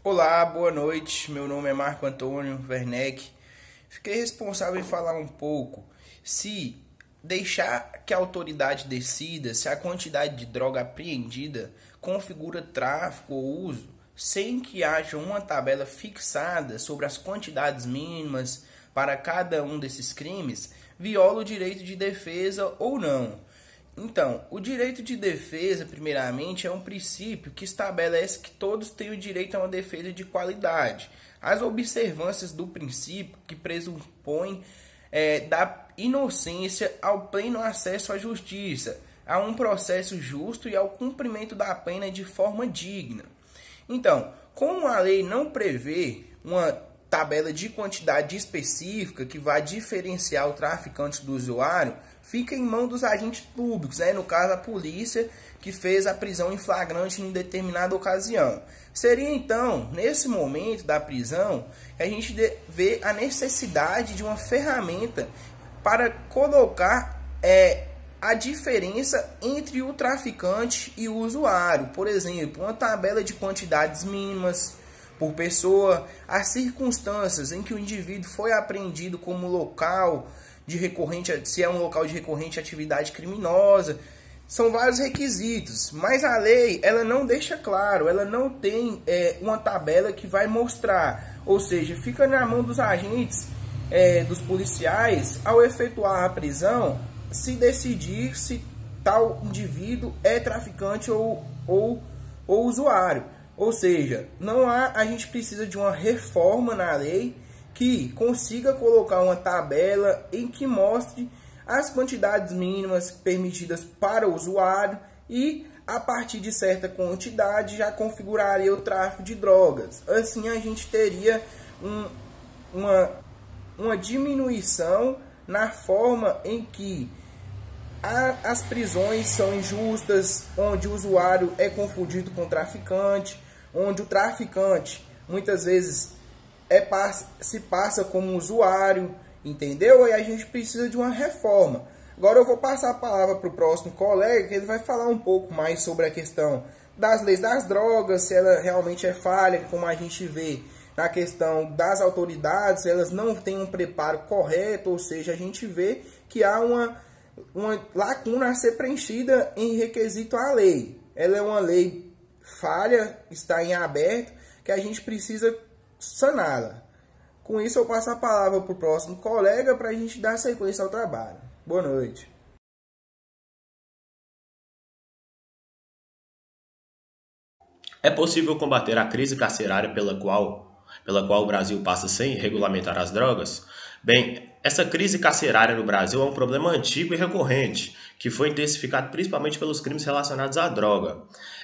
Olá, boa noite. Meu nome é Marco Antônio Werneck. Fiquei responsável em falar um pouco se deixar que a autoridade decida se a quantidade de droga apreendida configura tráfico ou uso, sem que haja uma tabela fixada sobre as quantidades mínimas para cada um desses crimes, viola o direito de defesa ou não. Então, o direito de defesa, primeiramente, é um princípio que estabelece que todos têm o direito a uma defesa de qualidade. As observâncias do princípio que pressupõem da inocência ao pleno acesso à justiça, a um processo justo e ao cumprimento da pena de forma digna. Então, como a lei não prevê uma tabela de quantidade específica que vai diferenciar o traficante do usuário, fica em mão dos agentes públicos, no caso a polícia que fez a prisão em flagrante em determinada ocasião. Seria então, nesse momento da prisão, que a gente vê a necessidade de uma ferramenta para colocar a diferença entre o traficante e o usuário. Por exemplo, uma tabela de quantidades mínimas por pessoa, as circunstâncias em que o indivíduo foi apreendido como local de recorrente, se é um local de recorrente atividade criminosa. São vários requisitos, mas a lei ela não deixa claro, ela não tem uma tabela que vai mostrar, ou seja, fica na mão dos agentes, dos policiais, ao efetuar a prisão, se decidir se tal indivíduo é traficante ou usuário. Ou seja, a gente precisa de uma reforma na lei que consiga colocar uma tabela em que mostre as quantidades mínimas permitidas para o usuário e, a partir de certa quantidade, já configuraria o tráfico de drogas. Assim, a gente teria uma diminuição na forma em que as prisões são injustas, onde o usuário é confundido com o traficante, onde o traficante muitas vezes se passa como usuário, entendeu? E a gente precisa de uma reforma. Agora eu vou passar a palavra para o próximo colega, que ele vai falar um pouco mais sobre a questão das leis das drogas, se ela realmente é falha, como a gente vê na questão das autoridades, elas não têm um preparo correto, ou seja, a gente vê que há uma lacuna a ser preenchida em requisito à lei. Ela é uma lei falha, está em aberto, que a gente precisa saná-la. Com isso eu passo a palavra para o próximo colega para a gente dar sequência ao trabalho. Boa noite. É possível combater a crise carcerária pela qual o Brasil passa sem regulamentar as drogas? Bem, essa crise carcerária no Brasil é um problema antigo e recorrente, que foi intensificado principalmente pelos crimes relacionados à droga.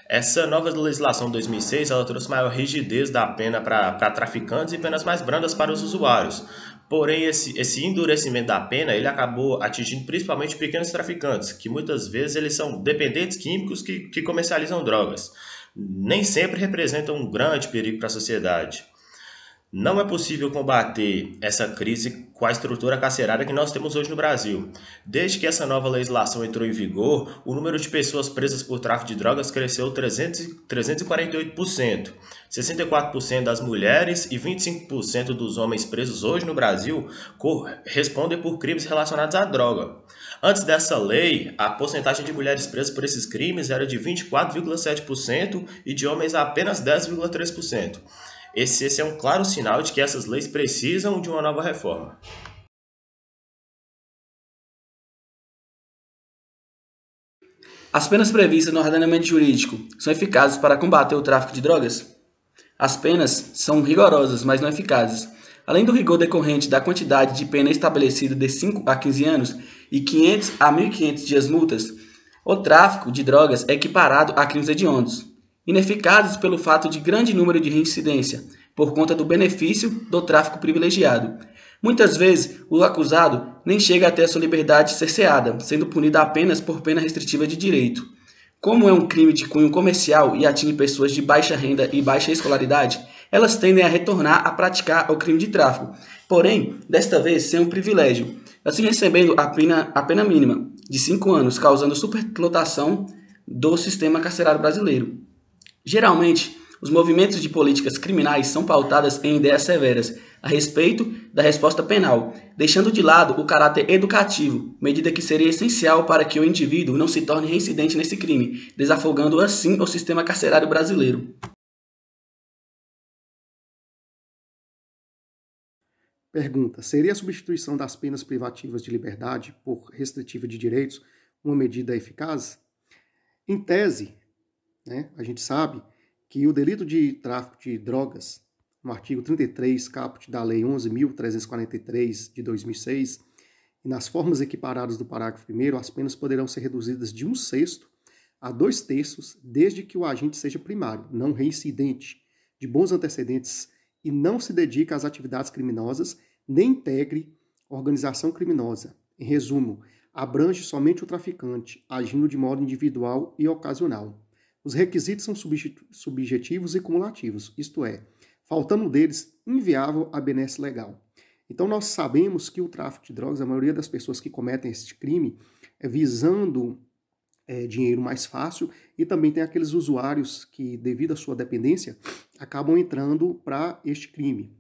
Essa nova legislação de 2006 ela trouxe maior rigidez da pena para traficantes e penas mais brandas para os usuários. Porém, esse endurecimento da pena ele acabou atingindo principalmente pequenos traficantes, que muitas vezes eles são dependentes químicos que comercializam drogas. Nem sempre representam um grande perigo para a sociedade. Não é possível combater essa crise com a estrutura carcerária que nós temos hoje no Brasil. Desde que essa nova legislação entrou em vigor, o número de pessoas presas por tráfico de drogas cresceu 348%. 64% das mulheres e 25% dos homens presos hoje no Brasil respondem por crimes relacionados à droga. Antes dessa lei, a porcentagem de mulheres presas por esses crimes era de 24,7% e de homens apenas 10,3%. Esse é um claro sinal de que essas leis precisam de uma nova reforma. As penas previstas no ordenamento jurídico são eficazes para combater o tráfico de drogas? As penas são rigorosas, mas não eficazes. Além do rigor decorrente da quantidade de pena estabelecida de 5 a 15 anos e 500 a 1.500 dias multas, o tráfico de drogas é equiparado a crimes hediondos, ineficazes pelo fato de grande número de reincidência, por conta do benefício do tráfico privilegiado. Muitas vezes, o acusado nem chega até a sua liberdade cerceada, sendo punido apenas por pena restritiva de direito. Como é um crime de cunho comercial e atinge pessoas de baixa renda e baixa escolaridade, elas tendem a retornar a praticar o crime de tráfico, porém, desta vez sem um privilégio, assim recebendo a pena mínima de 5 anos, causando superlotação do sistema carcerário brasileiro. Geralmente, Os movimentos de políticas criminais são pautadas em ideias severas a respeito da resposta penal, deixando de lado o caráter educativo, medida que seria essencial para que o indivíduo não se torne reincidente nesse crime, desafogando assim o sistema carcerário brasileiro. Pergunta: seria a substituição das penas privativas de liberdade por restritiva de direitos uma medida eficaz? Em tese, a gente sabe que o delito de tráfico de drogas, no artigo 33, caput da Lei 11.343 de 2006, e nas formas equiparadas do parágrafo 1º, as penas poderão ser reduzidas de 1/6 a 2/3, desde que o agente seja primário, não reincidente, de bons antecedentes e não se dedique às atividades criminosas, nem integre organização criminosa. Em resumo, abrange somente o traficante, agindo de modo individual e ocasional. Os requisitos são subjetivos e cumulativos, isto é, faltando deles, inviável a benesse legal. Então nós sabemos que o tráfico de drogas, a maioria das pessoas que cometem esse crime é visando dinheiro mais fácil, e também tem aqueles usuários que, devido à sua dependência, acabam entrando para este crime.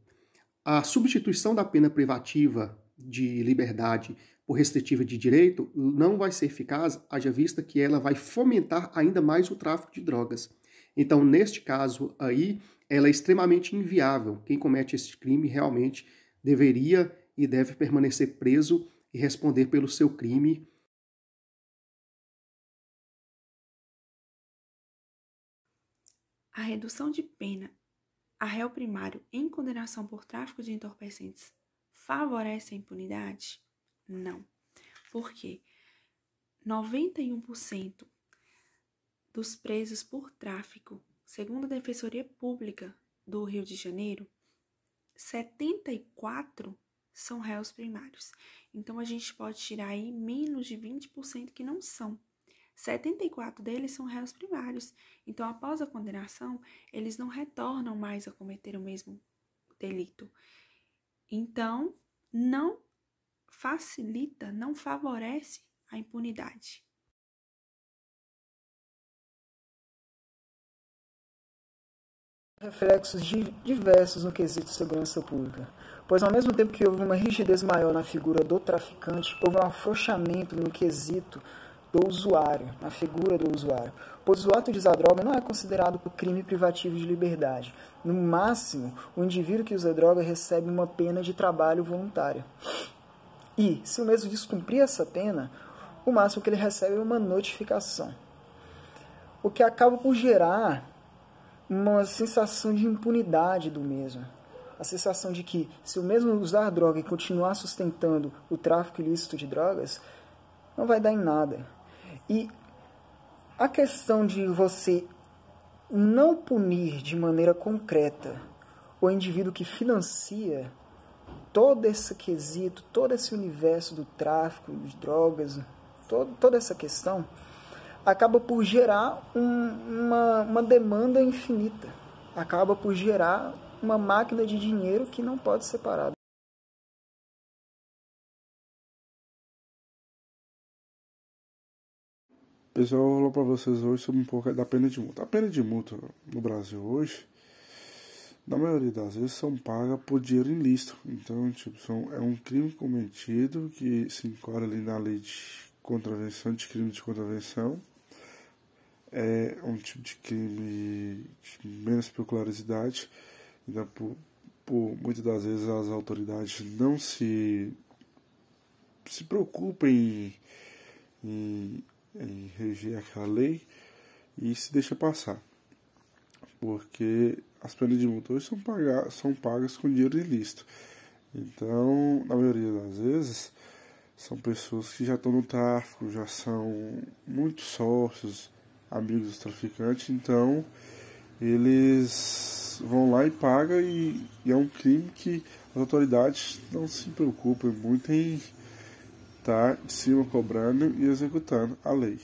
A substituição da pena privativa de liberdade por restritiva de direito não vai ser eficaz, haja vista que ela vai fomentar ainda mais o tráfico de drogas. Então, neste caso aí, ela é extremamente inviável. Quem comete esse crime realmente deveria e deve permanecer preso e responder pelo seu crime. A redução de pena a réu primário em condenação por tráfico de entorpecentes favorece a impunidade? Não. Por quê? 91% dos presos por tráfico, segundo a Defensoria Pública do Rio de Janeiro, 74 são réus primários. Então, a gente pode tirar aí menos de 20% que não são. 74 deles são réus primários. Então, após a condenação, eles não retornam mais a cometer o mesmo delito. Então, não facilita, não favorece a impunidade. Reflexos diversos no quesito de segurança pública, pois ao mesmo tempo que houve uma rigidez maior na figura do traficante, houve um afrouxamento no quesito do usuário, na figura do usuário, pois o ato de usar droga não é considerado crime privativo de liberdade. No máximo, o indivíduo que usa droga recebe uma pena de trabalho voluntário. E, se o mesmo descumprir essa pena, o máximo que ele recebe é uma notificação, o que acaba por gerar uma sensação de impunidade do mesmo. A sensação de que, se o mesmo usar droga e continuar sustentando o tráfico ilícito de drogas, não vai dar em nada. E a questão de você não punir de maneira concreta o indivíduo que financia todo esse quesito, todo esse universo do tráfico de drogas, toda essa questão, acaba por gerar uma demanda infinita. Acaba por gerar uma máquina de dinheiro que não pode ser parada. Pessoal, eu vou falar para vocês hoje sobre um pouco da pena de multa. A pena de multa no Brasil hoje, na maioria das vezes, são pagas por dinheiro ilícito. Então, é um crime cometido que se enquadra ali na lei de contravenção, de crime de contravenção. É um tipo de crime de menos peculiaridade. Então, por muitas das vezes as autoridades não se preocupam em reger aquela lei e se deixa passar, porque as penas de multa hoje são pagas com dinheiro ilícito. Então, na maioria das vezes, são pessoas que já estão no tráfico, já são muito sócios, amigos dos traficantes, então eles vão lá e pagam, e é um crime que as autoridades não se preocupam muito em estar de cima cobrando e executando a lei.